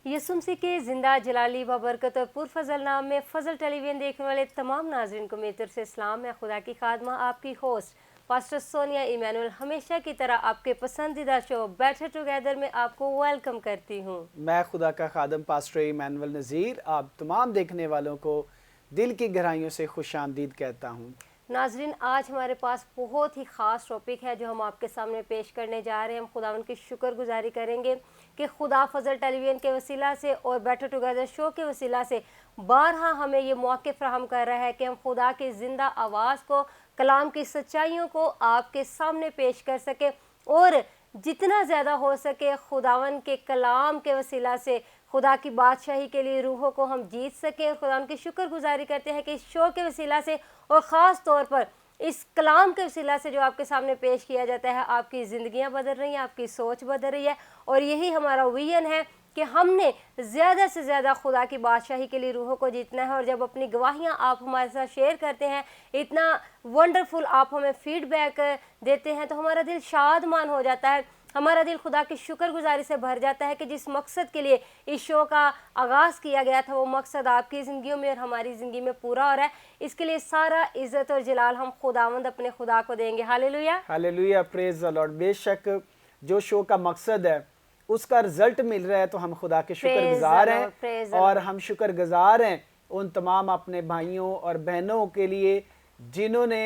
यसुम मसीह के ज़िंदा जलाली बबरकत और पुरफजल नाम में फ़जल टेलीविजन देखने वाले तमाम नाज़रीन को मेरी तरफ से इस्लाम। मैं खुदा की खादमा आपकी होस्ट पास्टर सोनिया इमानुअल हमेशा की तरह आपके पसंदीदा शो बेटर टुगेदर में आपको वेलकम करती हूँ। मैं खुदा का खादम पास्टर इमानुअल नज़ीर आप तमाम देखने वालों को दिल की गहराइयों से खुशामदीद कहता हूँ। नाजरीन, आज हमारे पास बहुत ही ख़ास टॉपिक है जो हम आपके सामने पेश करने जा रहे हैं। हम खुदावन की शुक्रगुजारी करेंगे कि खुदा फजल टेलीविज़न के वसीला से और बेटर टुगेदर शो के वसीला से बारहा हमें ये मौके फ्राहम कर रहा है कि हम खुदा की ज़िंदा आवाज़ को, कलाम की सच्चाइयों को आपके सामने पेश कर सके और जितना ज़्यादा हो सके खुदावन के कलाम के वसीला से खुदा की बादशाही के लिए रूहों को हम जीत सकें। और खुदा उनकी शुक्रगुजारी करते हैं कि इस शो के वसीला से और ख़ास तौर पर इस कलाम के वसीला से जो आपके सामने पेश किया जाता है, आपकी ज़िंदगियां बदल रही हैं, आपकी सोच बदल रही है। और यही हमारा विजन है कि हमने ज़्यादा से ज़्यादा खुदा की बादशाही के लिए रूहों को जीतना है। और जब अपनी गवाहियाँ आप हमारे साथ शेयर करते हैं, इतना वंडरफुल आप हमें फीडबैक देते हैं, तो हमारा दिल शादमान हो जाता है, हमारा दिल खुदा की शुक्रगुजारी से भर जाता है कि जिस मकसद के लिए इस शो का आगाज़ किया गया था वो मकसद आपकी ज़िंदगियों में और हमारी ज़िंदगी में पूरा हो रहा है। इसके लिए सारा इज़्ज़त और जलाल हम खुदावंद अपने खुदा को देंगे। Hallelujah, hallelujah, praise the Lord. बेशक जो शो का मकसद है उसका रिजल्ट मिल रहा है तो हम खुदा के शुक्रगुजार हैं। और हम शुक्रगुजार हैं उन तमाम अपने भाइयों और बहनों के लिए जिन्होंने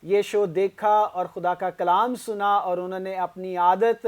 ये शो देखा और खुदा का कलाम सुना और उन्होंने अपनी आदत,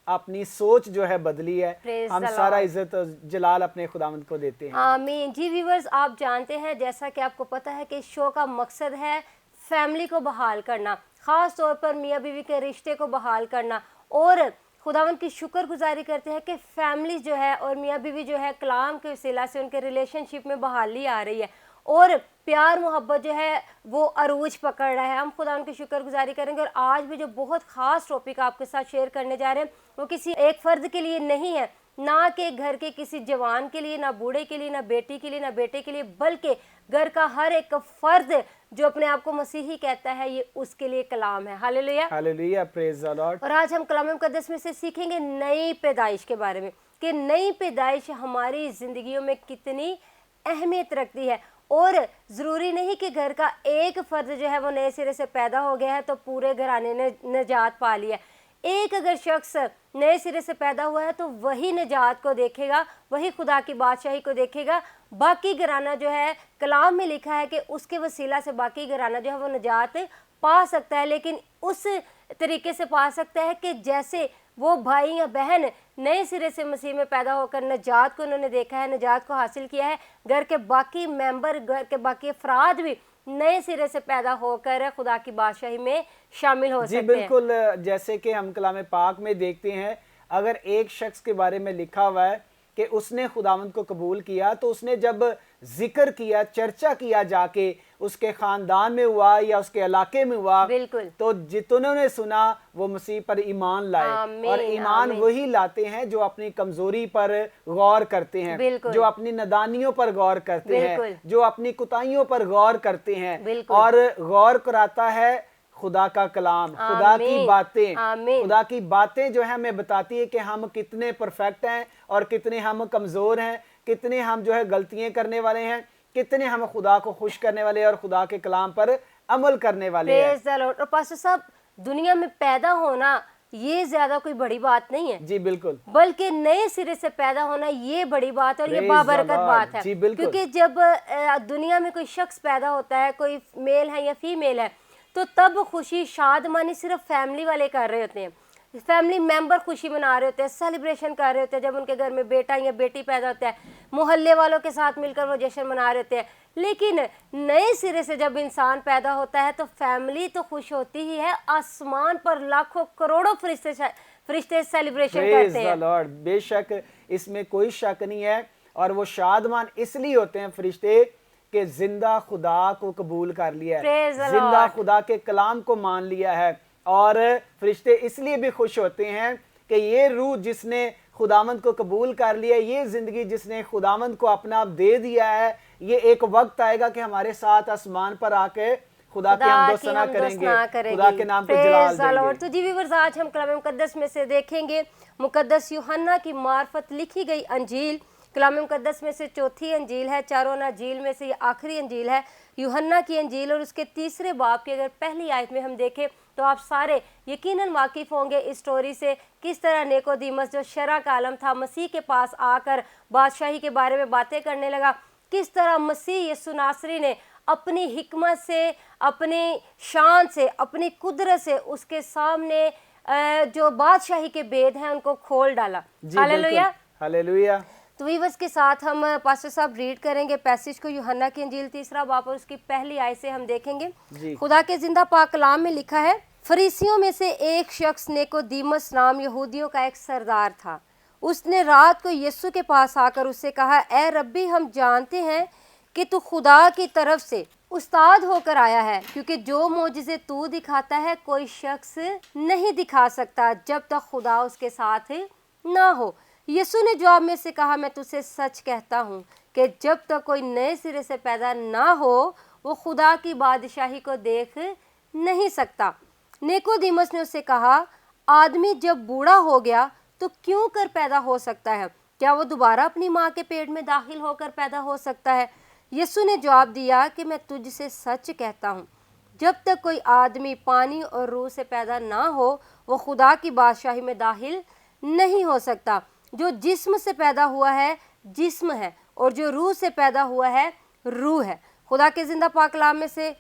अपनी सोच जो है बदली है। हम सारा इज्जत और जलाल अपने खुदावंद को देते हैं। आमीन। जी व्यूअर्स, आप जानते हैं, जैसा कि आपको पता है कि इस शो का मकसद है फैमिली को बहाल करना, ख़ास तौर पर मियाँ बीवी के रिश्ते को बहाल करना। और खुदावंद की शुक्रगुजारी करते हैं कि फैमिली जो है और मियाँ बीवी जो है कलाम के वसीला से उनके रिलेशनशिप में बहाली आ रही है और प्यार मोहब्बत जो है वो अरूज पकड़ रहा है। हम खुदा उनकी शुक्रगुजारी करेंगे। और आज भी जो बहुत ख़ास टॉपिक आपके साथ शेयर करने जा रहे हैं वो किसी एक फ़र्द के लिए नहीं है, ना कि घर के किसी जवान के लिए, ना बूढ़े के लिए, ना बेटी के लिए, ना बेटे के लिए, बल्कि घर का हर एक फ़र्द जो अपने आप को मसीही कहता है, ये उसके लिए कलाम है। Hallelujah, hallelujah, praise the Lord. और आज हम कलाम मुकद्दस में से सीखेंगे नई पैदाइश के बारे में कि नई पैदाइश हमारी ज़िंदगियों में कितनी अहमियत रखती है। और ज़रूरी नहीं कि घर का एक फ़र्द जो है वो नए सिरे से पैदा हो गया है तो पूरे घराने ने निजात पा लिया। एक अगर शख्स नए सिरे से पैदा हुआ है तो वही निजात को देखेगा, वही खुदा की बादशाही को देखेगा। बाकी घराना जो है, कलाम में लिखा है कि उसके वसीला से बाकी घराना जो है वो निजात पा सकता है, लेकिन उस तरीके से पा सकता है कि जैसे वो भाई या बहन नए सिरे से मसीह में पैदा होकर निजात को उन्होंने देखा है, निजात को हासिल किया है। घर के बाकी मेंबर, घर के बाकी अफराद भी नए सिरे से पैदा होकर खुदा की बादशाही में शामिल हो सकते हैं। जी बिल्कुल, जैसे कि हम कलाम पाक में देखते हैं, अगर एक शख्स के बारे में लिखा हुआ है कि उसने खुदावंद को कबूल किया, तो उसने जब जिक्र किया, चर्चा किया जाके उसके ख़ानदान में हुआ या उसके इलाके में हुआ, बिल्कुल, तो जितनों ने सुना वो मसीह पर ईमान लाए। और ईमान वही लाते हैं जो अपनी कमज़ोरी पर गौर करते हैं, जो अपनी नादानियों पर गौर करते हैं, जो अपनी कुताहियों पर गौर करते हैं। और गौर कराता है खुदा का कलाम, खुदा की बातें। खुदा की बातें जो है हमें बताती है कि हम कितने परफेक्ट हैं और कितने हम कमज़ोर हैं, कितने हम जो है गलतियां करने वाले हैं, कितने हम खुदा को खुश करने वाले और खुदा के कलाम पर अमल करने वाले हैं। और पास्टर साहब, दुनिया में पैदा होना ये ज्यादा कोई बड़ी बात नहीं है। जी बिल्कुल, बल्कि नए सिरे से पैदा होना ये बड़ी बात है और ये बाबरकत बात है। क्योंकि जब दुनिया में कोई शख्स पैदा होता है, कोई मेल है या फीमेल है, तो तब खुशी शादमानी सिर्फ फैमिली वाले कर रहे होते हैं, फैमिली मेंबर खुशी मना रहे होते हैं, सेलिब्रेशन कर रहे होते हैं। जब उनके घर में बेटा या बेटी पैदा होता है, मोहल्ले वालों के साथ मिलकर वो जश्न मना रहे होते हैं। लेकिन नए सिरे से जब इंसान पैदा होता है तो फैमिली तो खुश होती ही है, आसमान पर लाखों करोड़ों फरिश्ते सेलिब्रेशन करते हैं। लॉर्ड, बेशक इसमें कोई शक नहीं है। और वो शादमान इसलिए होते हैं फरिश्ते कि जिंदा खुदा को कबूल कर लिया है, जिंदा खुदा के कलाम को मान लिया है। और फरिश्ते इसलिए भी खुश होते हैं कि ये रूह जिसने खुदावंद को कबूल कर लिया, ये जिंदगी जिसने खुदावंद को अपना आप दे दिया है, ये एक वक्त आएगा कि हमारे साथ आसमान पर आके खुदा की हमदोसना करेंगे, खुदा के नाम को जलाल देंगे। तो जी व्यूअर्स, आज हम कलाम मुकद्दस में से देखेंगे मुकद्दस यूहन्ना की मार्फत लिखी गई अंजील कलाम मुक़द्दस में से चौथी अंजील है, चारों अंजील में से ये आखिरी अंजील है, यूहन्ना की अंजील, और उसके 3 बाब की अगर पहली आयत में हम देखें तो आप सारे यकीनन वाकिफ़ होंगे इस स्टोरी से, किस तरह निकोदेमुस जो शरा का आलम था मसीह के पास आकर बादशाही के बारे में बातें करने लगा, किस तरह मसीह यीशु नासरी ने अपनी हिकमत से, अपनी शान से, अपनी कुदरत से उसके सामने जो बादशाही के भेद हैं उनको खोल डाला। Hallelujah, hallelujah. तो वीवर्स के साथ हम पास्टर साहब रीड करेंगे पैसेज को, यूहन्ना की इंजील 3 बाब और उसकी पहली आयत से हम देखेंगे। खुदा के जिंदा पाक कलाम में लिखा है, फरीसियों में से एक शख्स निकोदेमुस नाम यहूदियों का एक सरदार था। उसने रात को यीशु के पास आकर उससे कहा, ए रब्बी, हम जानते हैं कि तू खुदा की तरफ से उस्ताद होकर आया है, क्योंकि जो मोजिज़े तू दिखाता है कोई शख्स नहीं दिखा सकता जब तक खुदा उसके साथ ना हो। यीशु ने जवाब में से कहा, मैं तुझसे सच कहता हूँ कि जब तक कोई नए सिरे से पैदा ना हो वो खुदा की बादशाही को देख नहीं सकता। निकोदेमुस ने उससे कहा, आदमी जब बूढ़ा हो गया तो क्यों कर पैदा हो सकता है? क्या वो दोबारा अपनी माँ के पेट में दाखिल होकर पैदा हो सकता है? यीशु ने जवाब दिया कि मैं तुझसे सच कहता हूँ, जब तक कोई आदमी पानी और रूह से पैदा ना हो वो खुदा की बादशाही में दाखिल नहीं हो सकता। जो जिस्म से पैदा हुआ है जिस्म है, और जो रूह से पैदा हुआ है रूह है। खुदा के जिंदा पाक कलाम में से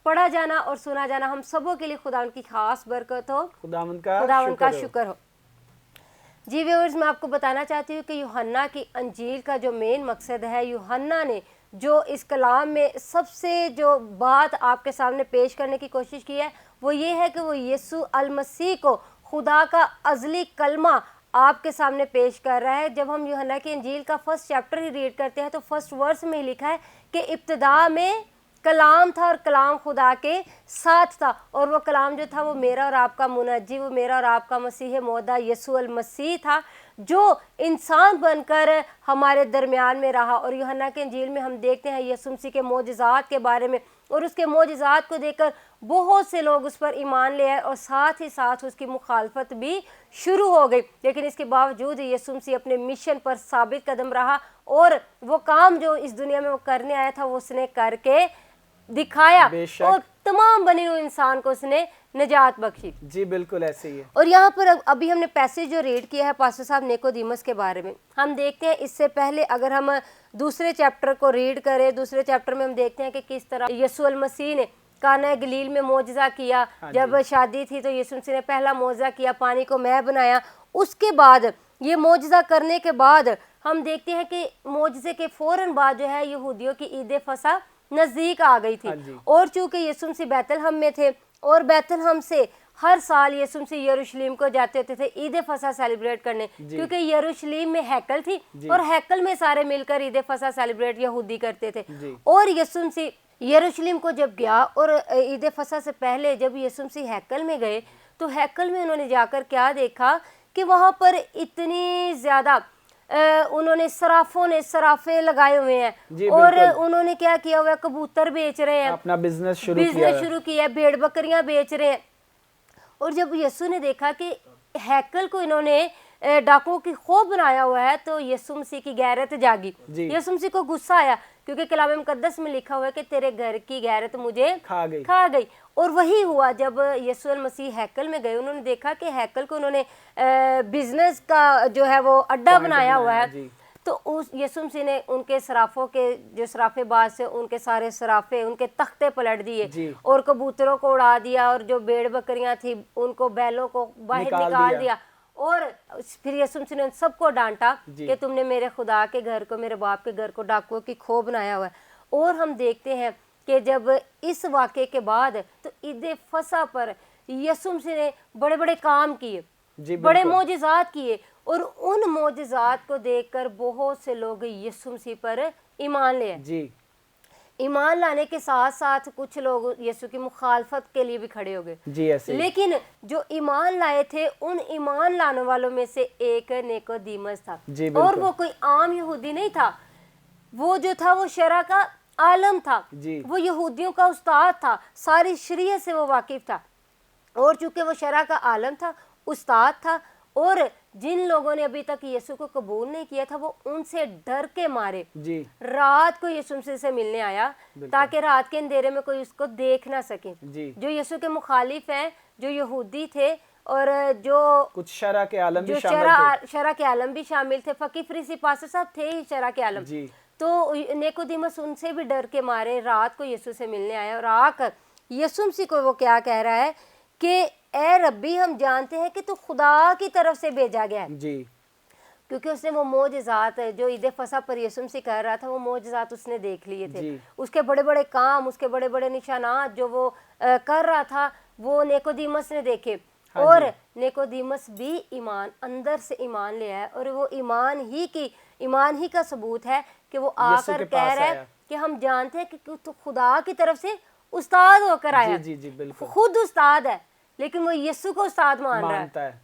पढ़ा जाना और सुना जाना हम सबों के लिए खुदा उनकी खास बरकत हो, खुदावंद का शुक्र हो। जी व्यूअर्स, मैं आपको बताना चाहती हूँ कि यूहन्ना की अंजील का जो मेन मकसद है, यूहन्ना ने जो इस कलाम में सबसे जो बात आपके सामने पेश करने की कोशिश की है वो ये है कि वो यीशु अल मसीह को खुदा का अज़ली कलमा आपके सामने पेश कर रहा है। जब हम यूहन्ना की इंजील का फर्स्ट चैप्टर ही रीड करते हैं तो फर्स्ट वर्स में लिखा है कि इब्तिदा में कलाम था और कलाम खुदा के साथ था, और वो कलाम जो था वो मेरा और आपका मुनज्जी, वो मेरा और आपका मसीह मौदा यीशु अल मसीह था, जो इंसान बनकर हमारे दरमियान में रहा। और यूहन्ना के इंजील में हम देखते हैं यीशु मसीह के मोजज़ात के बारे में, और उसके मोजज़ात को देखकर बहुत से लोग उस पर ईमान ले आए और साथ ही साथ उसकी मुखालफत भी शुरू हो गई। लेकिन इसके बावजूद यीशु मसीह अपने मिशन पर साबित कदम रहा और वो काम जो इस दुनिया में वो करने आया था वो उसने करके दिखाया और तमाम बने हुए इंसान को उसने निजात बख्शी। जी बिल्कुल ऐसे ही है। और यहाँ पर अभी हमने पैसेज जो रीड किया है पास्टर साहब निकोदेमुस के बारे में, हम देखते हैं इससे पहले अगर हम दूसरे चैप्टर को रीड करें, दूसरे चैप्टर में हम देखते हैं कि किस तरह यीशु अल मसीह ने काना गलील में मोजज़ा किया। जब शादी थी तो यीशु मसीह ने पहला मोजज़ा किया, पानी को मैं बनाया। उसके बाद ये मोजज़ा करने के बाद हम देखते हैं कि मोजज़े के फौरन बाद जो है यहूदियों की ईद फसा नज़दीक आ गई थी, और चूँकि यीशु मसीह बैतलहम में थे और बैतलहम से हर साल यीशु मसीह यरूशलेम को जाते होते थे ईद फसा सेलिब्रेट करने, क्योंकि यरूशलेम में हैकल थी और हैकल में सारे मिलकर ईद फसा सेलिब्रेट यहूदी करते थे। और यीशु मसीह यरूशलेम को जब गया और ईद फसा से पहले जब यीशु मसीह हैकल में गए तो हैकल में उन्होंने जाकर क्या देखा कि वहाँ पर इतनी ज़्यादा उन्होंने सराफों ने सराफे लगाए हुए हैं और उन्होंने क्या किया हुआ है, कबूतर बेच रहे हैं, अपना बिजनेस शुरू किया है, भेड़ बकरियां बेच रहे हैं। और जब यीशु ने देखा कि हैकल को इन्होंने डाकुओं की खौफ बनाया हुआ है तो यीशु मसीह की गैरत जागी। यीशु मसीह को गुस्सा आया, क्योंकि कलाम मुक़द्दस में लिखा हुआ है कि तेरे घर की गैरत मुझे खा गई। और वही हुआ जब यीशु मसीह हैकल में गए, उन्होंने देखा कि हैकल को उन्होंने बिजनेस का जो है वो अड्डा बनाया हुआ है। तो उस यीशु मसीह ने उनके सराफों के जो सराफेबाज से उनके सारे सराफे उनके तख्ते पलट दिए और कबूतरों को उड़ा दिया और जो भेड़ बकरियां थी उनको बैलों को बाहर निकाल दिया। और फिर यीशु मसीह ने सबको डांटा कि तुमने मेरे खुदा के घर को, मेरे बाप के घर को डाकुओं की खो बनाया हुआ है। और हम देखते हैं कि जब इस वाक़े के बाद तो ईद फसा पर यीशु मसीह ने बड़े बड़े काम किए, बड़े मोजज़ात किए, और उन मोजज़ात को देखकर बहुत से लोग यीशु मसीह पर ईमान ले आए। ईमान लाने के साथ साथ कुछ लोग यीशु की मुखालफत के लिए भी खड़े हो गए। लेकिन जो ईमान लाए थे उन ईमान लाने वालों में से एक निकोदेमुस था, और वो कोई आम यहूदी नहीं था, वो जो था वो शरा का आलम था, वो यहूदियों का उस्ताद था, सारी शरीयत से वो वाकिफ था। और चूंकि वो शरा का आलम था, उस्ताद था, और जिन लोगों ने अभी तक यीशु को कबूल नहीं किया था वो उनसे डर के मारे जी रात को यीशु मसीह से मिलने आया, ताकि रात के अंधेरे में कोई उसको देख ना सके। जो यीशु के मुखालिफ हैं, जो यहूदी थे और जो कुछ शरा के आलम भी शामिल थे, फकीह फरीसी पास्टर साहब थे ही शरा के आलम। तो निकोदेमुस उनसे भी डर के मारे रात को यीशु से मिलने आया और आकर यीशु मसीह को वो क्या कह रहा है कि ए रब्बी, हम जानते हैं कि तू खुदा की तरफ से भेजा गया है जी। क्योंकि उसने वो मोजज़ात जो ईद फसा पर यीशु मसीह कर रहा था, वो मोजज़ात उसने देख लिए थे। उसके बड़े बड़े काम, उसके बड़े बड़े निशानात जो वो कर रहा था, वो निकोदेमुस ने देखे। और निकोदेमुस भी ईमान, अंदर से ईमान ले आया, और वो ईमान ही का सबूत है कि वो आकर कह रहा है कि हम जानते हैं कि तू खुदा की तरफ से उस्ताद होकर आया। जी जी बिल्कुल। खुद उस्ताद है, लेकिन वो यीशु को उस्ताद मानता है।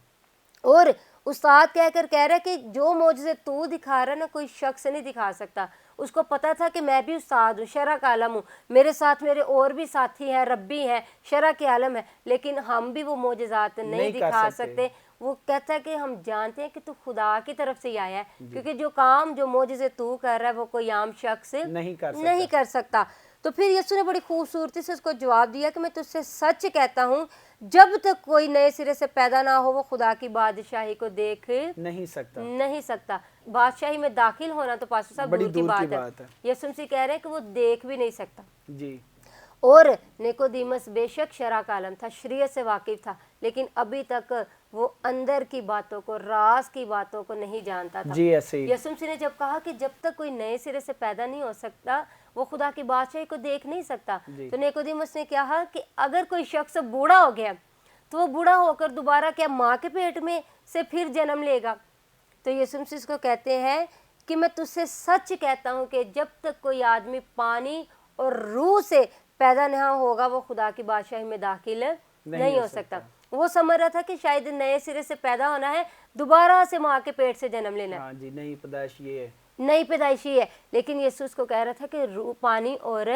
और उस्ताद कहकर कह रहा है कि जो मौजज़े तू दिखा रहा है ना, कोई शख्स नहीं दिखा सकता। उसको पता था कि मैं भी उस्ताद हूँ, शरा का आलम हूँ, मेरे साथ मेरे और भी साथी हैं, रब्बी हैं, शरा के आलम है, लेकिन हम भी वो मोजज़ात नहीं दिखा सकते। वो कहता है कि हम जानते हैं कि तू खुदा की तरफ से ही आया है, क्योंकि जो काम जो मोजज़े तू कर रहा है वो कोई आम शख्स नहीं कर सकता। तो फिर यीशु ने बड़ी खूबसूरती से उसको जवाब दिया कि मैं तुझसे सच कहता हूँ, जब तक कोई नए सिरे से पैदा ना हो वो खुदा की बादशाही को देख नहीं सकता। बादशाही में दाखिल होना तो पास्टर साहब दूर की बात है। यीशु मसीह कह रहे हैं कि वो देख भी नहीं सकता जी। और निकोदेमुस बेशक शरा का आलम था, शरीयत से वाकिफ था, लेकिन अभी तक वो अंदर की बातों को, राज की बातों को नहीं जानता था। यीशु मसीह ने जब कहा कि जब तक कोई नए सिरे से पैदा नहीं हो सकता वो खुदा की बादशाही को देख नहीं सकता, तो निकोदेमुस ने कहा कि अगर कोई शख्स बूढ़ा हो गया तो वो बूढ़ा होकर दोबारा क्या माँ के पेट में से फिर जन्म लेगा? तो यीशु मसीह को कहते हैं कि मैं तुझसे सच कहता हूँ कि जब तक कोई आदमी पानी और रूह से पैदा नहीं होगा वो खुदा की बादशाही में दाखिल नहीं हो सकता। वो समझ रहा था कि शायद नए सिरे से पैदा होना है, दोबारा से माँ के पेट से जन्म लेना है। जी, नई पैदाइशी है। लेकिन यीशु को कह रहा था कि रूह, पानी और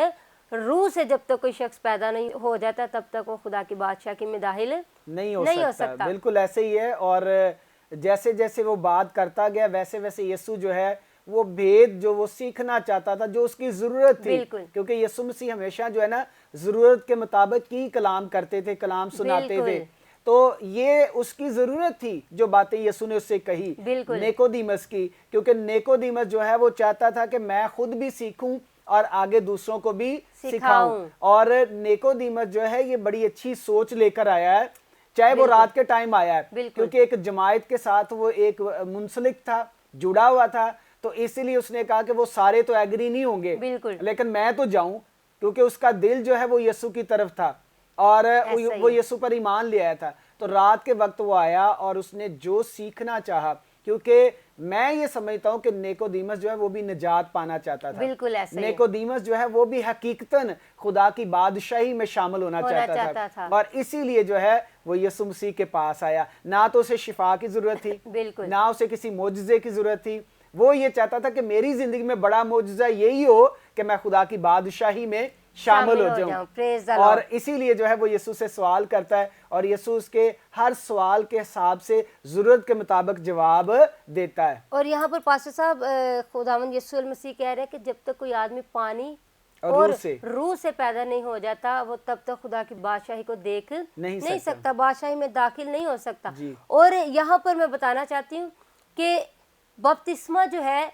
रूह से जब तक कोई शख्स पैदा नहीं हो जाता तब तक वो खुदा की बादशाही में दाखिल नहीं हो सकता। बिल्कुल ऐसे ही है। और जैसे जैसे वो बात करता गया वैसे वैसे यीशु जो है वो भेद जो वो सीखना चाहता था, जो उसकी जरूरत थी, क्योंकि यीशु मसीह हमेशा जो है ना जरूरत के मुताबिक ही कलाम करते थे, कलाम सुनाते थे। तो ये उसकी जरूरत थी जो बातें यीशु ने उससे कही निकोदेमुस की, क्योंकि निकोदेमुस जो है वो चाहता था कि मैं खुद भी सीखूं और आगे दूसरों को भी सिखाऊं। और निकोदेमुस जो है ये बड़ी अच्छी सोच लेकर आया है, चाहे वो रात के टाइम आया है, क्योंकि एक जमायत के साथ वो एक मुंसलिक था, जुड़ा हुआ था, तो इसीलिए उसने कहा कि वो सारे तो एग्री नहीं होंगे, लेकिन मैं तो जाऊं, क्योंकि उसका दिल जो है वो यीशु की तरफ था और वो यीशु पर ईमान ले आया था। तो रात के वक्त वो आया और उसने जो सीखना चाहा, क्योंकि मैं ये समझता हूँ कि निकोदेमुस जो है वो भी निजात पाना चाहता था। बिल्कुल ऐसे निकोदेमुस जो है वो भी हकीकतन खुदा की बादशाही में शामिल होना चाहता था। और इसीलिए जो है वो यीशु मसीह के पास आया। ना तो उसे शिफा की जरूरत थी, ना उसे किसी मोजज़े की जरूरत थी। वो ये चाहता था कि मेरी जिंदगी में बड़ा मोजज़ा यही हो कि मैं खुदा की बादशाही में शामिल हो जाऊं। और इसीलिए जो है वो यीशु से सवाल करता है और यीशु उसके हर सवाल के हिसाब से जरूरत के मुताबिक जवाब देता है। और यहाँ पर पास्टर साहब खुदावंद यीशु मसीह कह रहे हैं कि जब तक कोई आदमी पानी और रूह से पैदा नहीं हो जाता वो तब तक खुदा की बादशाही को देख नहीं सकता, बादशाही में दाखिल नहीं हो सकता। और यहाँ पर मैं बताना चाहती हूँ कि बपतिस्मा जो है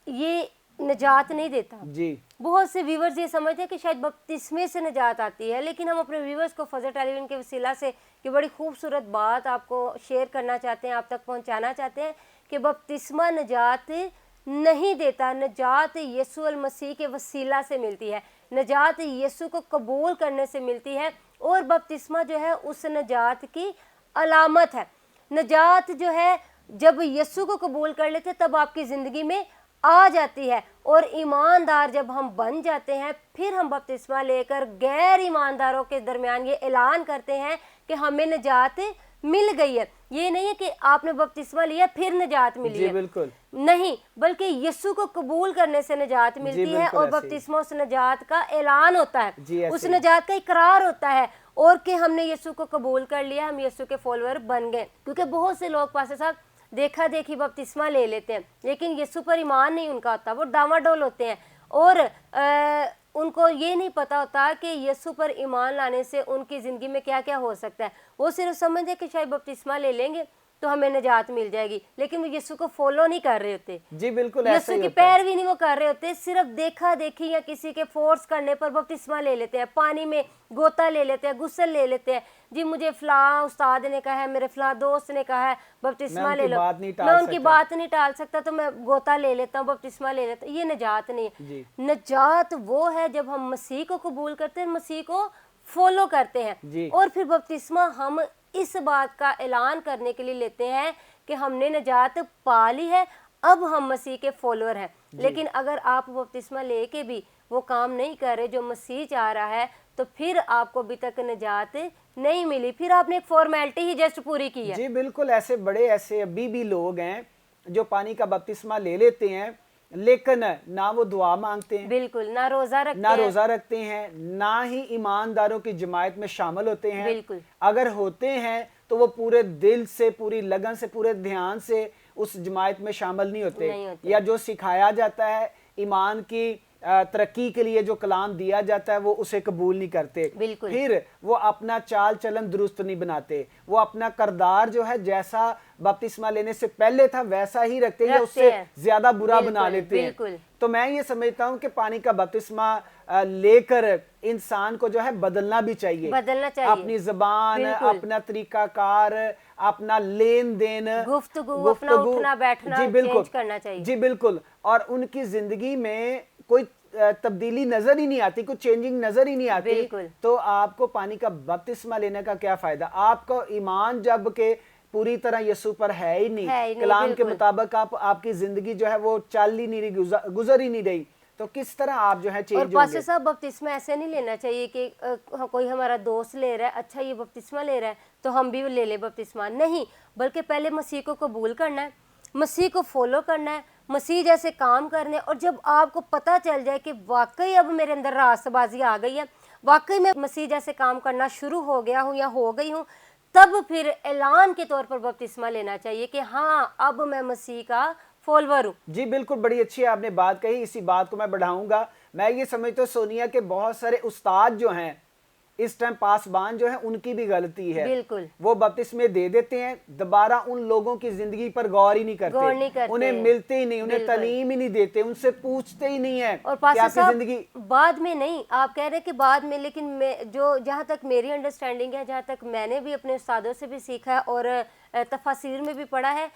ये निजात नहीं देता जी। बहुत से व्यूवर्स ये समझते हैं कि शायद बपतिस्मे से निजात आती है, लेकिन हम अपने व्यूवर्स को फजर टेलीविजन के वसीला से कि बड़ी खूबसूरत बात आपको शेयर करना चाहते हैं, आप तक पहुंचाना चाहते हैं कि बपतिस्मा निजात नहीं देता। निजात यीशु मसीह के वसीला से मिलती है, निजात यीशु को कबूल करने से मिलती है। और बपतिस्मा जो है उस निजात की अलामत है। निजात जो है जब यीशु को कबूल कर लेते तब आपकी ज़िंदगी में आ जाती है, और ईमानदार जब हम बन जाते हैं फिर हम बपतिस्मा लेकर गैर ईमानदारों के दरमियान ये ऐलान करते हैं कि हमें निजात मिल गई है। ये नहीं है कि आपने बपतिस्मा लिया फिर निजात मिली है, बिल्कुल नहीं, बल्कि यीशु को कबूल करने से निजात मिलती है और बपतिस्मा उस निजात का ऐलान होता है, उस निजात का इकरार होता है और कि हमने यीशु को कबूल कर लिया, हम यीशु के फॉलोअर बन गए। क्योंकि बहुत से लोग पास साहब देखा देखी बपतिस्मा ले लेते हैं, लेकिन यीशु पर ईमान नहीं उनका होता, वो डामाडोल होते हैं और उनको ये नहीं पता होता कि यीशु पर ईमान लाने से उनकी ज़िंदगी में क्या क्या हो सकता है। वो सिर्फ समझते कि शायद बपतिस्मा ले लेंगे तो हमें निजात मिल जाएगी, लेकिन वो यीशु को फॉलो नहीं कर रहे होते। जी बिल्कुल, यीशु की पैरवी नहीं वो कर रहे होते, सिर्फ देखा देखी या किसी के फोर्स करने पर बपतिस्मा ले लेते हैं, पानी में गोता ले लेते हैं, गुस्ल ले लेते हैं। जी मुझे फलां उस्ताद ने कहा है, मेरे फलां दोस्त ने कहा है बपतिस्मा ले लो, मैं उनकी बात नहीं टाल सकता तो मैं गोता ले लेता हूँ, बपतिस्मा ले लेता हूँ। ये निजात नहीं है। निजात वो है जब हम मसीह को कबूल करते हैं, मसीह को फॉलो करते हैं, और फिर बपतिस्मा हम इस बात का ऐलान करने के लिए लेते हैं कि हमने निजात पा ली है, अब हम मसीह के फॉलोअर हैं। लेकिन अगर आप बपतिस्मा लेके भी वो काम नहीं कर रहे जो मसीह चाह रहा है, तो फिर आपको अभी तक निजात नहीं मिली, फिर आपने एक फॉर्मेलिटी ही जस्ट पूरी की है। जी बिल्कुल, ऐसे अभी भी लोग हैं जो पानी का बपतिस्मा ले लेते हैं, लेकिन ना वो दुआ मांगते हैं, बिल्कुल ना रोजा रखते हैं, ना ही ईमानदारों की जमात में शामिल होते हैं। बिल्कुल, अगर होते हैं तो वो पूरे दिल से, पूरी लगन से, पूरे ध्यान से उस जमात में शामिल नहीं होते। या जो सिखाया जाता है ईमान की तरक्की के लिए, जो कलाम दिया जाता है, वो उसे कबूल नहीं करते। फिर वो अपना चाल चलन दुरुस्त नहीं बनाते, वो अपना करदार जो है जैसा बपतिस्मा लेने से पहले था वैसा ही रखते हैं, उससे ज्यादा बुरा बना लेते हैं। तो मैं ये समझता हूँ कि पानी का बपतिस्मा लेकर इंसान को जो है बदलना भी चाहिए, अपनी ज़बान, अपना तरीका कार, अपना लेन देन, गुफ्तगू, अपना उठना बैठना चेंज करना चाहिए। जी बिल्कुल, और उनकी जिंदगी में कोई तब्दीली नजर ही नहीं आती, कोई चेंजिंग नजर ही नहीं आती, तो आपको पानी का बपतिस्मा लेने का क्या फायदा? आपको ईमान जब के पूरी तरह यीशु पर है ही नहीं, कलाम के मुताबिक आपकी जिंदगी जो है वो चल ही नहीं रही, गुजर ही नहीं रही, तो किस तरह आप जो है चेंज होंगे? और पास्टर साहब, बपतिस्मा ऐसे नहीं लेना चाहिए कि कोई हमारा दोस्त ले रहा है, अच्छा ये बपतिस्मा ले रहा है तो हम भी ले ले बपतिस्मा, नहीं, बल्कि पहले मसीह को कबूल करना है, मसीह को फॉलो करना है, मसीह जैसे काम करने। और जब आपको पता चल जाए कि वाकई अब मेरे अंदर रास्तबाजी आ गई है, वाकई मैं मसीह जैसे काम करना शुरू हो गया हूँ या हो गई हूँ, तब फिर ऐलान के तौर पर बपतिस्मा लेना चाहिए कि हाँ अब मैं मसीह का फॉलोअर हूँ। जी बिल्कुल, बड़ी अच्छी आपने बात कही, इसी बात को मैं बढ़ाऊंगा। मैं ये समझता हूँ सोनिया के बहुत सारे उस्ताद जो हैं इस टाइम पासबान जो है उनकी भी गलती है। बिल्कुल, वो बपतिस्मे दे देते हैं, दोबारा उन लोगों की जिंदगी पर गौर ही नहीं करते, उन्हें मिलते ही नहीं, उन्हें तालीम ही नहीं देते, उनसे पूछते ही नहीं है। और पास्टर जिंदगी बाद में नहीं, आप कह रहे हैं कि बाद में, लेकिन मैं जो जहाँ तक मेरी अंडरस्टैंडिंग है, जहाँ तक मैंने भी अपने उस्तादों से भी सीखा है और तफसीर में भी पढ़ा है,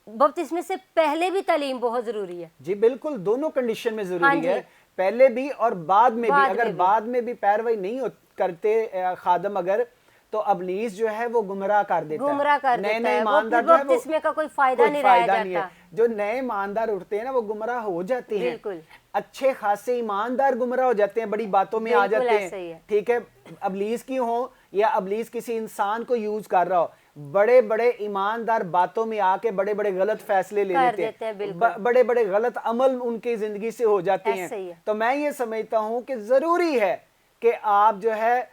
बपतिस्मे से पहले भी तालीम बहुत जरूरी है। जी बिल्कुल, दोनों कंडीशन में जरूरी है, पहले भी और बाद में भी। अगर बाद में भी पैरवाई नहीं करते खादम अगर, तो अबलीस जो है वो गुमराह कर देता है, नए ईमानदार जो है बपतिस्मे का कोई फायदा नहीं रह जाता। जो नए ईमानदार उठते हैं ना वो गुमराह हो जाते हैं, अच्छे खासे ईमानदार गुमराह हो जाते हैं, बड़ी बातों में आ जाते हैं। ठीक है, अबलीस की हो या अबलीस किसी इंसान को यूज कर रहा हो, बड़े बड़े ईमानदार बातों में आके बड़े बड़े गलत फैसले ले लेते हैं, बड़े बड़े गलत अमल उनकी जिंदगी से हो जाते हैं। तो मैं ये समझता हूँ कि जरूरी है कि आप जो है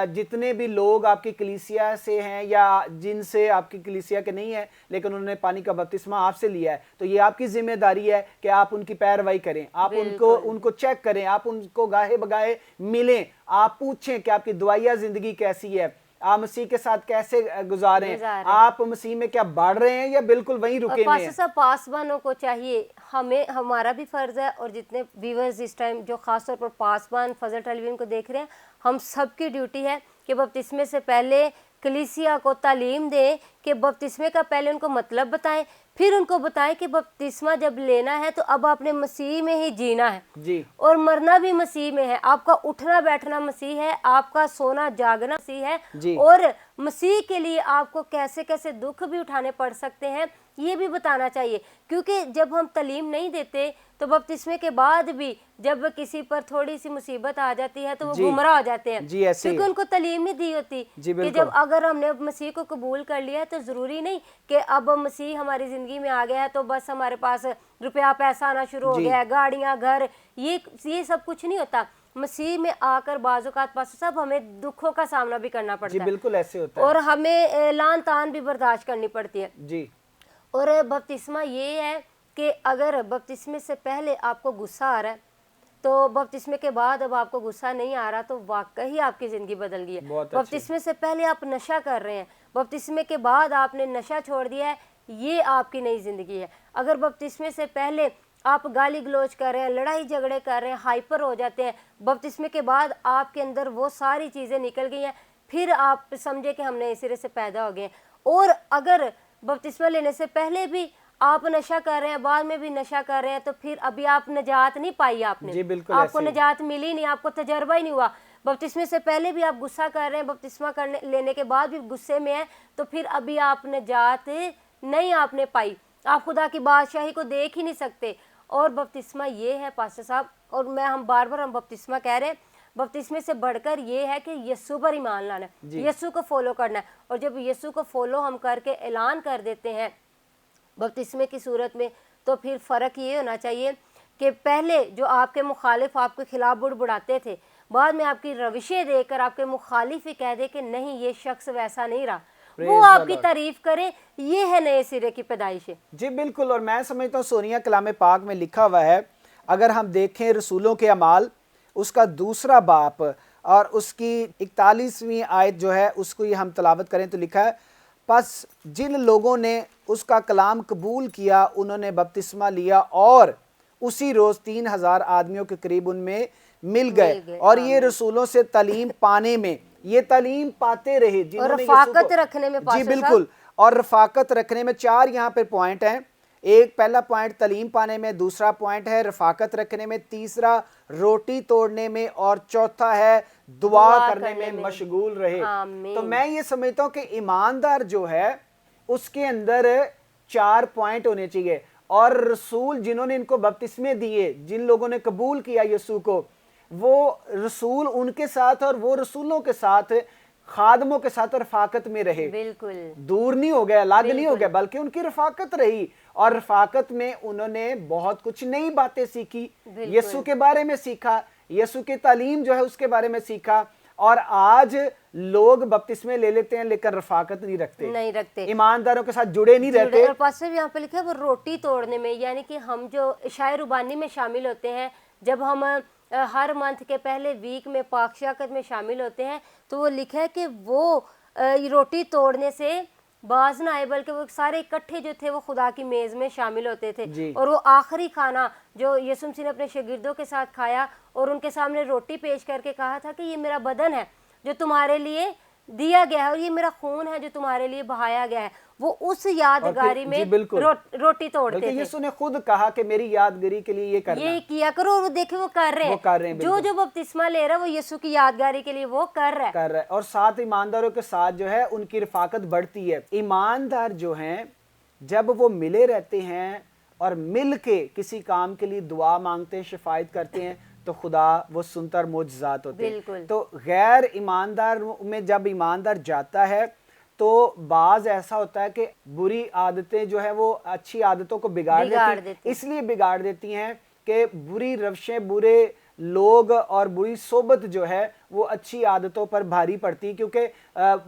जितने भी लोग आपकी कलीसिया से हैं या जिनसे आपकी कलीसिया के नहीं है लेकिन उन्होंने पानी का बपतिस्मा आपसे लिया है, तो ये आपकी जिम्मेदारी है कि आप उनकी पैरवाई करें, आप उनको चेक करें, आप उनको गाहे बगाहे मिलें, आप पूछें कि आपकी दुआया जिंदगी कैसी है, आप मसीह के साथ कैसे गुजारें, आप मसीह में क्या बढ़ रहे हैं या बिल्कुल वहीं रुके हुए हैं। सब पासबानों को चाहिए, हमें, हमारा भी फर्ज है, और जितने व्यूअर्स इस टाइम जो खासतौर पर पासबान फजल टेलीविजन को देख रहे हैं, हम सबकी ड्यूटी है कि बपतिस्मे से पहले कलीसिया को तालीम दें, कि बपतिस्मे का पहले उनको मतलब बताएं, फिर उनको बताएं कि बपतिस्मा जब लेना है तो अब आपने मसीह में ही जीना है जी, और मरना भी मसीह में है, आपका उठना बैठना मसीह है, आपका सोना जागना मसीह है, और मसीह के लिए आपको कैसे कैसे दुख भी उठाने पड़ सकते हैं ये भी बताना चाहिए। क्योंकि जब हम तालीम नहीं देते तो बपतिस्मे के बाद भी जब किसी पर थोड़ी सी मुसीबत आ जाती है तो वो गुमराह हो जाते हैं, क्योंकि उनको तालीम नहीं दी होती कि जब अगर हमने मसीह को कबूल कर लिया है तो जरूरी नहीं कि अब मसीह हमारी जिंदगी में आ गया है तो बस हमारे पास रुपया पैसा आना शुरू हो गया है, गाड़ियां, घर, ये सब कुछ नहीं होता। मसीह में आकर बाज़-औक़ात पास सब हमें दुखों का सामना भी करना पड़ता है। बिल्कुल ऐसे होता है, और हमें लान तान भी बर्दाश्त करनी पड़ती है जी। اور बपतिस्मा ये है कि अगर बपतिस्मे से पहले आपको गुस्सा आ रहा है तो बपतिस्मे के बाद अब आपको गुस्सा नहीं आ रहा तो वाकई आपकी ज़िंदगी बदल गई है। बपतिस्मे से पहले आप नशा कर रहे हैं, बपतिस्मे के बाद आपने नशा छोड़ दिया है, ये आपकी नई ज़िंदगी है। अगर बपतिस्मे से पहले आप गाली गलौज कर रहे हैं, लड़ाई झगड़े कर रहे हैं, हाइपर हो जाते हैं, बपतिस्मे के बाद आपके अंदर वो सारी चीज़ें निकल गई हैं, फिर आप समझे कि हम नए सिरे से पैदा हो गए हैं। और अगर बपतिस्मा लेने से पहले भी आप नशा कर रहे हैं, बाद में भी नशा कर रहे हैं, तो फिर अभी आप नजात नहीं पाई आपने, आपको नजात मिली नहीं, आपको तजर्बा ही नहीं हुआ। बपतिस्मे से पहले भी आप गुस्सा कर रहे हैं, बपतिस्मा करने लेने के बाद भी गुस्से में हैं, तो फिर अभी आप नजात नहीं आपने पाई, आप खुदा की बादशाही को देख ही नहीं सकते। और बपतिस्मा ये है पास्टर साहब, और हम बार बार बपतिस्मा कह रहे हैं, बपतिस्मे से बढ़कर ये है कि यीशु पर ईमान लाना है, यीशु को फॉलो करना है। और जब यीशु को फॉलो हम करके ऐलान कर देते हैं बपतिस्मे की सूरत में, तो फिर फ़र्क ये होना चाहिए कि पहले जो आपके मुखालिफ आपके खिलाफ बुड़बुड़ाते थे, बाद में आपकी रविशें देखकर आपके मुखालिफ ही कह दे कि नहीं ये शख्स वैसा नहीं रहा, वो आपकी तारीफ करे, ये है नए सिरे की पैदाइश है। जी बिल्कुल। और मैं समझता हूँ सोनिया कलाम पाक में लिखा हुआ है, अगर हम देखें रसूलों के अमाल उसका 2 बाप और उसकी 41वीं आयत जो है उसको ये हम तलावत करें तो लिखा है, बस जिन लोगों ने उसका कलाम कबूल किया उन्होंने बपतिस्मा लिया और उसी रोज़ 3000 आदमियों के करीब उनमें मिल गए। और ये रसूलों से तालीम पाने में, ये तालीम पाते रहे और रफाकत रखने में। जी बिल्कुल। और रफाकत रखने में 4 यहाँ पे पॉइंट हैं। एक पहला पॉइंट तालीम पाने में, दूसरा पॉइंट है रफाकत रखने में, तीसरा रोटी तोड़ने में, और चौथा है दुआ करने में मशगूल रहे। तो मैं ये समझता हूँ कि ईमानदार जो है उसके अंदर 4 पॉइंट होने चाहिए। और रसूल जिन्होंने इनको बपतिस्मे दिए, जिन लोगों ने कबूल किया यीशु को, वो रसूल उनके साथ और वो रसूलों के साथ खादमों के साथ रफाकत में रहे, बिल्कुल दूर नहीं हो गए, अलग नहीं हो गए, बल्कि उनकी रफाकत रही। और रफाकत में उन्होंने बहुत कुछ नई बातें सीखी, यीशु के बारे में सीखा, यीशु की तालीम जो है उसके बारे में सीखा। और आज लोग बपतिस्मे ले लेते हैं लेकिन रफाकत नहीं रखते, ईमानदारों के साथ जुड़े नहीं रहते। और पास यहाँ पे लिखा है वो रोटी तोड़ने में, यानी कि हम जो शायर रुबानी में शामिल होते हैं, जब हम हर मंथ के पहले वीक में पाकशाकत में शामिल होते हैं, तो वो लिखा है कि वो रोटी तोड़ने से बाज ना आए, बल्कि वो सारे इकट्ठे जो थे वो खुदा की मेज़ में शामिल होते थे। और वो आखिरी खाना जो यीशु मसीह ने अपने शागिर्दों के साथ खाया और उनके सामने रोटी पेश करके कहा था कि ये मेरा बदन है जो तुम्हारे लिए दिया गया है और ये मेरा खून है जो तुम्हारे लिए बहाया गया है, वो उस यादगारी में रोटी तोड़ते थे। यीशु ने खुद कहा कि मेरी यादगारी के लिए ये किया करो, और वो देखे वो कर रहे हैं, जो बपतिस्मा ले रहा है वो यीशु की यादगारी के लिए वो कर रहा है। और साथ ईमानदारों के साथ जो है उनकी रफाकत बढ़ती है। ईमानदार जो हैं जब वो मिले रहते हैं और मिल के किसी काम के लिए दुआ मांगते हैं, शिफायत करते हैं, तो खुदा वो सुनता और मोजज़ात होते हैं। तो गैर ईमानदार में जब ईमानदार जाता है तो बाज ऐसा होता है कि बुरी आदतें जो है वो अच्छी आदतों को बिगाड़ देती, इसलिए बिगाड़ देती हैं कि बुरी रवशें, बुरे लोग और बुरी सोबत जो है वो अच्छी आदतों पर भारी पड़ती है, क्योंकि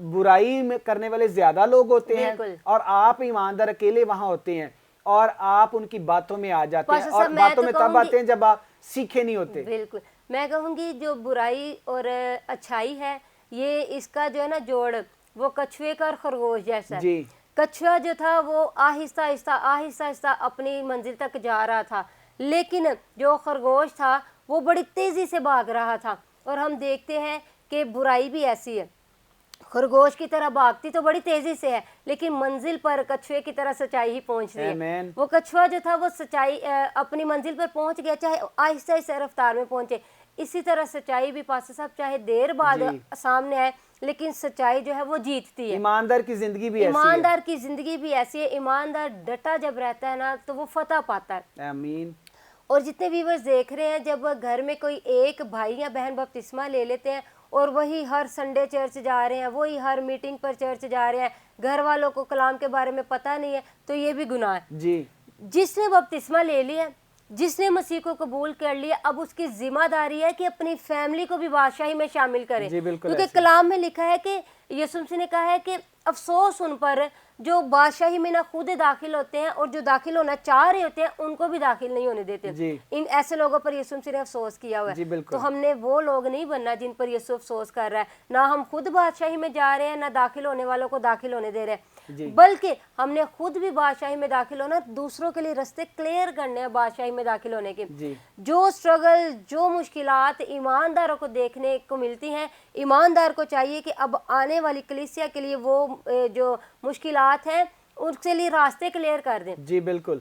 बुराई में करने वाले ज्यादा लोग होते हैं और आप ईमानदार अकेले वहां होते हैं और आप उनकी बातों में आ जाते हैं। और बातों में तब आते हैं जब आप सीखे नहीं होते। बिल्कुल, मैं कहूँगी जो बुराई और अच्छाई है, ये इसका जो है ना जोड़ वो कछुए का और खरगोश जैसा है। कछुआ जो था वो आहिस्ता आहिस्ता अपनी मंजिल तक जा रहा था, लेकिन जो खरगोश था वो बड़ी तेजी से भाग रहा था। और हम देखते हैं कि बुराई भी ऐसी है, खरगोश की तरह भागती तो बड़ी तेजी से है, लेकिन मंजिल पर कछुए की तरह सच्चाई ही पहुंच रही है। वो कछुआ जो था वो सच्चाई अपनी मंजिल पर पहुंच गया, चाहे आहिस्ता रफ्तार में पहुंचे। इसी तरह सच्चाई भी पास्टर साहब चाहे देर बाद सामने आए, लेकिन सच्चाई जो है वो जीतती है। ईमानदार की जिंदगी भी ऐसी है। ईमानदार डटा जब रहता है ना तो वो फतह पाता है। आमीन। और जितने व्यूअर्स देख रहे हैं, जब घर में कोई एक भाई या बहन बपतिस्मा ले लेते हैं और वही हर संडे चर्च जा रहे हैं, वही हर मीटिंग पर चर्च जा रहे हैं, घर वालों को कलाम के बारे में पता नहीं है, तो ये भी गुनाह है। जी। जिसने बपतिस्मा ले लिया جس نے مسیح کو قبول کر لیا اب اس کی ذمہ داری ہے کہ اپنی فیملی کو بھی بادشاہی میں شامل کرے، کیونکہ کلام میں لکھا ہے کہ یسوع مسیح نے کہا ہے کہ افسوس ان پر جو بادشاہی میں نہ خود داخل ہوتے ہیں اور جو داخل ہونا چاہ رہے ہوتے ہیں ان کو بھی داخل نہیں ہونے دیتے۔ ان ایسے لوگوں پر یسوع مسیح نے افسوس کیا ہوا ہے۔ تو ہم نے وہ لوگ نہیں بننا جن پر یسوع افسوس کر رہا ہے، نہ ہم خود بادشاہی میں جا رہے ہیں نہ داخل ہونے والوں کو داخل ہونے دے رہے ہیں، بلکہ ہم نے خود بھی بادشاہی میں داخل ہونا، دوسروں کے لیے رستے کلیئر کرنے ہیں بادشاہی میں داخل ہونے کے۔ جو سٹرگل، جو مشکلات ایمانداروں کو دیکھنے کو ملتی ہیں، ایماندار کو چاہیے کہ اب آنے والی کلیسیا کے لیے وہ جو مشکلات ہیں ان کے لیے راستے کلیئر کر دیں۔ جی بالکل،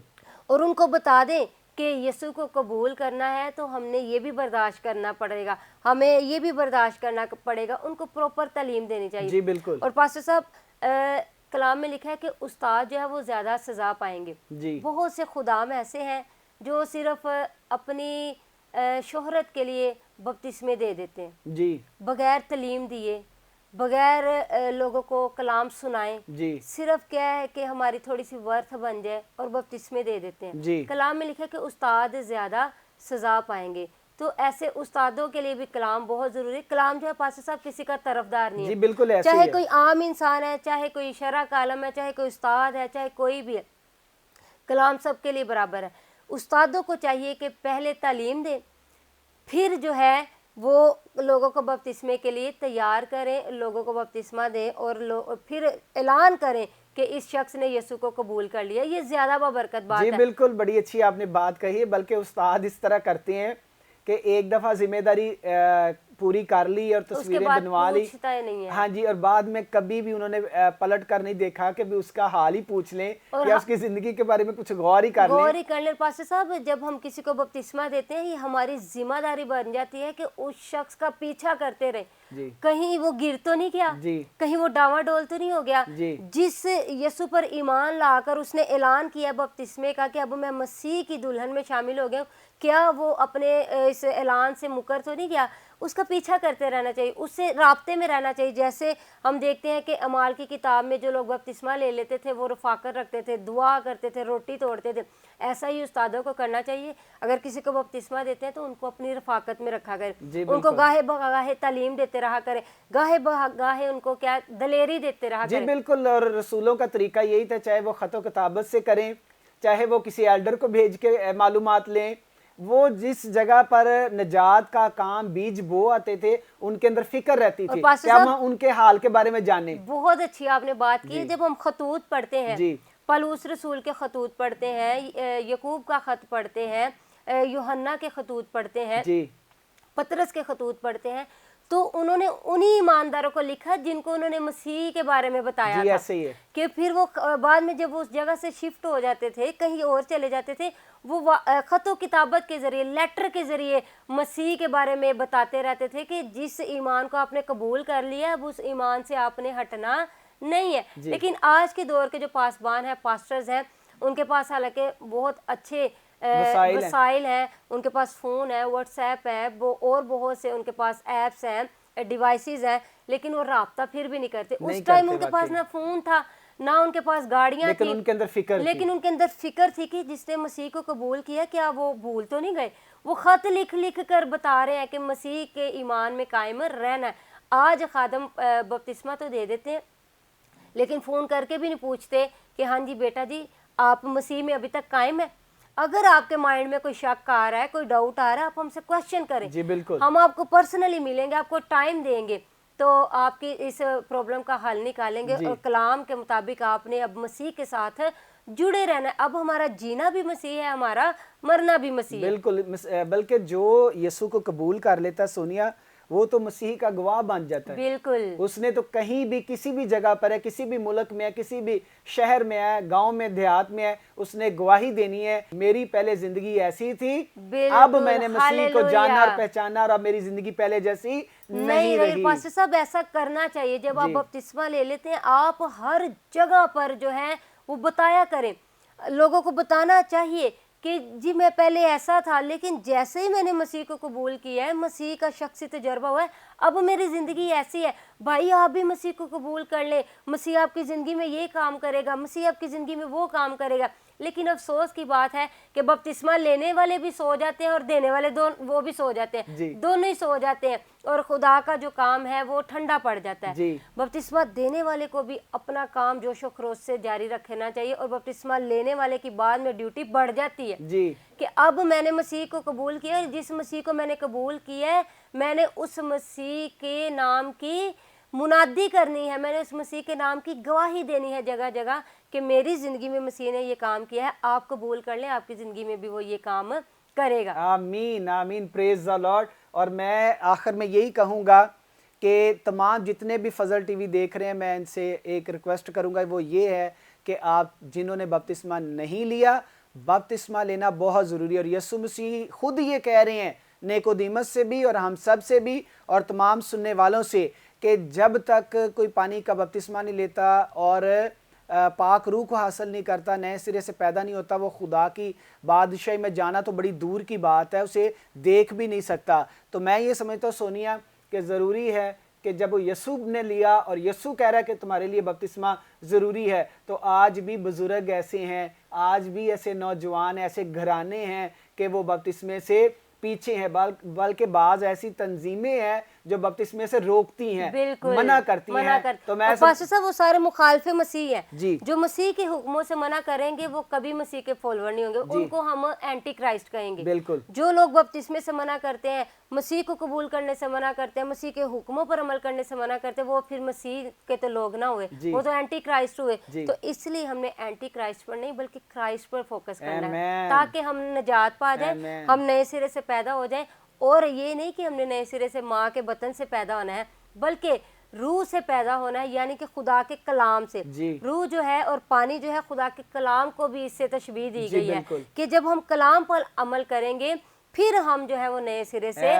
اور ان کو بتا دیں کہ یسوع کو قبول کرنا ہے تو ہم نے یہ بھی برداشت کرنا پڑے گا، ہمیں یہ بھی برداشت کرنا پڑے گا، ان کو پروپر تعلیم دینی چاہیے۔ جی بالکل۔ اور پاسٹر صاحب کلام میں لکھا ہے کہ استاد جو ہے وہ زیادہ سزا پائیں گے۔ بہت سے خدام ایسے ہیں جو صرف اپنی شہرت کے لیے بپتسمے دے دیتے ہیں، بغیر تعلیم دیے، بغیر لوگوں کو کلام سنائیں، صرف کیا ہے کہ ہماری تھوڑی سی ورتھ بن جائے اور بپتسمے دے دیتے ہیں۔ کلام میں لکھا ہے کہ استاد زیادہ سزا پائیں گے، تو ایسے استادوں کے لیے بھی کلام بہت ضروری ہے۔ کلام جو ہے پاسٹر صاحب کسی کا طرفدار نہیں ہے، بالکل، چاہے کوئی عام انسان ہے، چاہے کوئی شرح کا عالم ہے، چاہے کوئی استاد ہے، چاہے کوئی بھی ہے، کلام سب کے لیے برابر ہے۔ استادوں کو چاہیے کہ پہلے تعلیم دیں، پھر جو ہے وہ لوگوں کو بپتسمے کے لیے تیار کریں، لوگوں کو بپتسمہ دیں اور پھر اعلان کریں کہ اس شخص نے یسوع کو قبول کر لیا۔ یہ زیادہ بابرکت بات ہے۔ جی بالکل، بڑی اچھی آپ نے بات کہی ہے۔ بلکہ استاد اس طرح کرتے ہیں کہ ایک دفعہ ذمہ داری پوری کر لی اور تصویریں بنوا لی، ہاں جی، اور بعد میں کبھی بھی انہوں نے پلٹ کر نہیں دیکھا کہ بھی اس کا حال ہی پوچھ لیں یا اس کی زندگی کے بارے میں کچھ غور ہی کر لیں۔ پاسٹر صاحب جب ہم کسی کو بپتسمہ دیتے ہیں یہ ہماری ذمہ داری بن جاتی ہے کہ اس شخص کا پیچھا کرتے رہے، کہیں وہ گر تو نہیں گیا، کہیں وہ ڈاواں ڈول تو نہیں ہو گیا۔ جس یسوع پر ایمان لا کر اس نے اعلان کیا بپتسمے کا کہ اب میں مسیح کی دلہن میں شامل ہو گیا ہوں، کیا وہ اپنے اس اعلان سے مکر تو نہیں گیا؟ اس کا پیچھا کرتے رہنا چاہیے، اس سے رابطے میں رہنا چاہیے۔ جیسے ہم دیکھتے ہیں کہ اعمال کی کتاب میں جو لوگ بپتسمہ لے لیتے تھے وہ رفاقت رکھتے تھے، دعا کرتے تھے، روٹی توڑتے تھے، ایسا ہی استادوں کو کرنا چاہیے۔ اگر کسی کو بپتسمہ دیتے ہیں تو ان کو اپنی رفاقت میں رکھا کرے، ان کو گاہے بگاہے تعلیم دیتے رہا کرے، گاہے بگاہے ان کو کیا دلیری دیتے رہا کرے۔ جی بالکل، اور رسولوں کا طریقہ یہی تھا، چاہے وہ خط و کتابت سے کریں، چاہے وہ کسی ایلڈر کو بھیج کے معلومات لیں، وہ جس جگہ پر نجات کا کام بیج بو آتے تھے ان کے اندر فکر رہتی تھی کہ ہم ان کے حال کے بارے میں جانیں۔ بہت اچھی آپ نے بات کی۔ جب ہم خطوط پڑھتے ہیں، پولس رسول کے خطوط پڑھتے ہیں، یعقوب کا خط پڑھتے ہیں، یوحنا کے خطوط پڑھتے ہیں، پطرس کے خطوط پڑھتے ہیں، تو انہوں نے انہی ایمانداروں کو لکھا جن کو انہوں نے مسیح کے بارے میں بتایا تھا، کہ پھر وہ بعد میں جب وہ اس جگہ سے شفٹ ہو جاتے تھے، کہیں اور چلے جاتے تھے، وہ خط و کتابت کے ذریعے، لیٹر کے ذریعے مسیح کے بارے میں بتاتے رہتے تھے کہ جس ایمان کو آپ نے قبول کر لیا اب اس ایمان سے آپ نے ہٹنا نہیں ہے۔ لیکن آج کے دور کے جو پاسبان ہیں، پاسٹرز ہیں، ان کے پاس حالانکہ بہت اچھے وسائل ہیں، ان کے پاس فون ہے، واٹس ایپ ہے، اور بہت سے ان کے پاس ایپس ہیں، ڈیوائسز ہیں، لیکن وہ رابطہ پھر بھی نہیں کرتے۔ اس ٹائم ان کے پاس نہ فون تھا، نہ ان کے پاس گاڑیاں تھیں، لیکن ان کے اندر فکر تھی کہ جس نے مسیح کو قبول کیا کیا وہ بھول تو نہیں گئے۔ وہ خط لکھ لکھ کر بتا رہے ہیں کہ مسیح کے ایمان میں قائم رہنا ہے۔ آج خادم بپتسمہ تو دے دیتے ہیں لیکن فون کر کے بھی نہیں پوچھتے کہ ہاں جی بیٹا جی آپ مسیح میں ابھی تک قائم ہے۔ اگر آپ کے مائنڈ میں کوئی شک آ رہا ہے، کوئی ڈاؤٹ آ رہا ہے، آپ ہم سے کوشچن کریں، ہم آپ کو پرسنلی ملیں گے، آپ کو ٹائم دیں گے، تو آپ کی اس پرابلم کا حل نکالیں گے۔ اور کلام کے مطابق آپ نے اب مسیح کے ساتھ جڑے رہنا ہے۔ اب ہمارا جینا بھی مسیح ہے، ہمارا مرنا بھی مسیح ہے۔ بالکل، بلکہ جو یسوع کو قبول کر لیتا سونیا وہ تو مسیح کا گواہ بن جاتا ہے۔ بالکل، اس نے تو کہیں بھی کسی بھی جگہ پر ہے، کسی بھی ملک میں ہے، کسی بھی شہر میں ہے، گاؤں میں، دیہات میں ہے، اس نے گواہی دینی ہے میری پہلے زندگی ایسی تھی، اب میں نے مسیح کو جانا اور پہچانا اور اب میری زندگی پہلے جیسی نہیں رہی۔ پاسٹر صاحب ایسا کرنا چاہیے۔ جب آپ بپتسمہ لے لیتے ہیں آپ ہر جگہ پر جو ہے وہ بتایا کریں، لوگوں کو بتانا چاہیے کہ جی میں پہلے ایسا تھا لیکن جیسے ہی میں نے مسیح کو قبول کیا ہے، مسیح کا شخصی تجربہ ہوا ہے، اب میری زندگی ایسی ہے۔ بھائی آپ بھی مسیح کو قبول کر لیں، مسیح آپ کی زندگی میں یہ کام کرے گا، مسیح آپ کی زندگی میں وہ کام کرے گا، लेकिन अफसोस की बात है कि बपतिस्मा लेने वाले भी सो जाते हैं और देने वाले वो भी सो जाते हैं, दोनों ही सो जाते हैं और खुदा का जो काम है वो ठंडा पड़ जाता है। बपतिस्मा देने वाले को भी अपना काम जोशो खरोश से जारी रखना चाहिए और बपतिस्मा लेने वाले की बाद में ड्यूटी बढ़ जाती है कि अब मैंने मसीह को कबूल किया, जिस मसीह को मैंने कबूल किया है मैंने उस मसीह के नाम की मुनादी करनी है, मैंने उस मसीह के नाम की गवाही देनी है जगह जगह कि मेरी ज़िंदगी में मसीह ने ये काम किया है, आप कबूल कर लें, आपकी ज़िंदगी में भी वो ये काम करेगा। आमीन आमीन, प्रेज द लॉर्ड। और मैं आखिर में यही कहूँगा कि तमाम जितने भी फजल टीवी देख रहे हैं, मैं इनसे एक रिक्वेस्ट करूँगा, वो ये है कि आप जिन्होंने बपतिस्मा नहीं लिया, बपतिस्मा लेना बहुत ज़रूरी है। और यीशु मसीह खुद ये कह रहे हैं निकोदेमस से भी और हम सब से भी और तमाम सुनने वालों से कि जब तक कोई पानी का बपतिस्मा नहीं लेता और पाक रूह को हासिल नहीं करता, नए सिरे से पैदा नहीं होता, वो खुदा की बादशाही में जाना तो बड़ी दूर की बात है, उसे देख भी नहीं सकता। तो मैं ये समझता हूँ सोनिया कि ज़रूरी है कि जब वो यीशु ने लिया और यीशु कह रहा है कि तुम्हारे लिए बपतिस्मा ज़रूरी है, तो आज भी बुज़ुर्ग ऐसे हैं, आज भी ऐसे नौजवान ऐसे घराने हैं कि वो बपतिस्मे से पीछे हैं, बल्कि बाज ऐसी तंजीमें हैं जो बपतिस्मे से रोकती हैं, मना करती हैं। तो मैं पास्टर साहब वो सारे मुखालिफ मसीह हैं जो मसीह के हुक्मों से मना करेंगे, वो कभी मसीह के फॉलोअर नहीं होंगे, उनको हम एंटी क्राइस्ट कहेंगे। बिल्कुल। जो लोग बपतिस्मे से मना करते हैं, मसीह को कबूल करने से मना करते हैं, मसीह के हुक्मों पर अमल करने से मना करते हैं, वो फिर मसीह के तो लोग ना हुए, वो तो एंटी क्राइस्ट हुए। तो इसलिए हमने एंटी क्राइस्ट पर नहीं बल्कि क्राइस्ट पर फोकस करना है ताकि हम निजात पा जाए, हम नए सिरे से पैदा हो जाए। और ये नहीं कि हमने नए सिरे से माँ के बतन से पैदा होना है, बल्कि रूह से पैदा होना है, यानी कि खुदा के कलाम से। रूह जो है और पानी जो है खुदा के कलाम को भी इससे तशबीह दी गई है कि जब हम कलाम पर अमल करेंगे फिर हम जो है वो नए सिरे से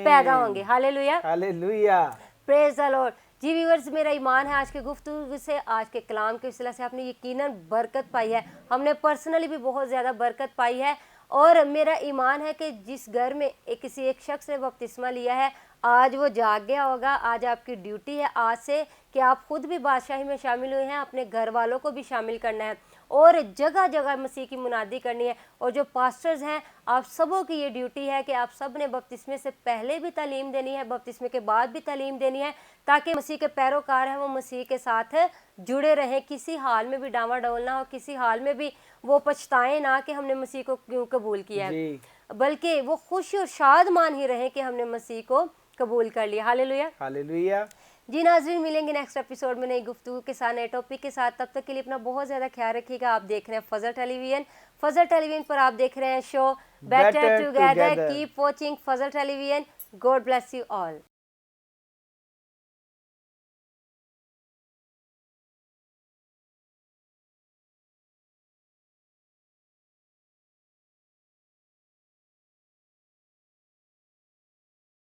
पैदा होंगे। Hallelujah, hallelujah, praise the lord. जी व्यूअर्स, मेरा ईमान है आज के गुफ्तगू से, आज के कलाम के सिलसिले से आपने यकीनन बरकत पाई है, हमने पर्सनली भी बहुत ज़्यादा बरकत पाई है। और मेरा ईमान है कि जिस घर में किसी एक शख्स ने बपतिस्मा लिया है, आज वो जाग गया होगा। आज आपकी ड्यूटी है आज से कि आप खुद भी बादशाही में शामिल हुए हैं, अपने घर वालों को भी शामिल करना है और जगह जगह मसीह की मुनादी करनी है। और जो पास्टर्स हैं, आप सबों की ये ड्यूटी है कि आप सब ने बपतिस्मे से पहले भी तालीम देनी है, बपतिस्मे के बाद भी तालीम देनी है, ताकि मसीह के पैरोकार हैं वो मसीह के साथ जुड़े रहें, किसी हाल में भी डावाडोल ना हो, किसी हाल में भी वो पछताएं ना कि हमने मसीह को क्यों कबूल किया है, बल्कि वो खुश और शादमान ही रहें कि हमने मसीह को कबूल कर लिया। Hallelujah, hallelujah. जी नाज़रीन, मिलेंगे नेक्स्ट एपिसोड में नई गुफ्तगू के साथ, नए टॉपिक के साथ। तब तक के लिए अपना बहुत ज़्यादा ख्याल रखिएगा। आप देख रहे हैं फजल टेलीविजन, फजल टेलीविजन पर आप देख रहे हैं show better together. Keep watching Fazal television. God bless you all.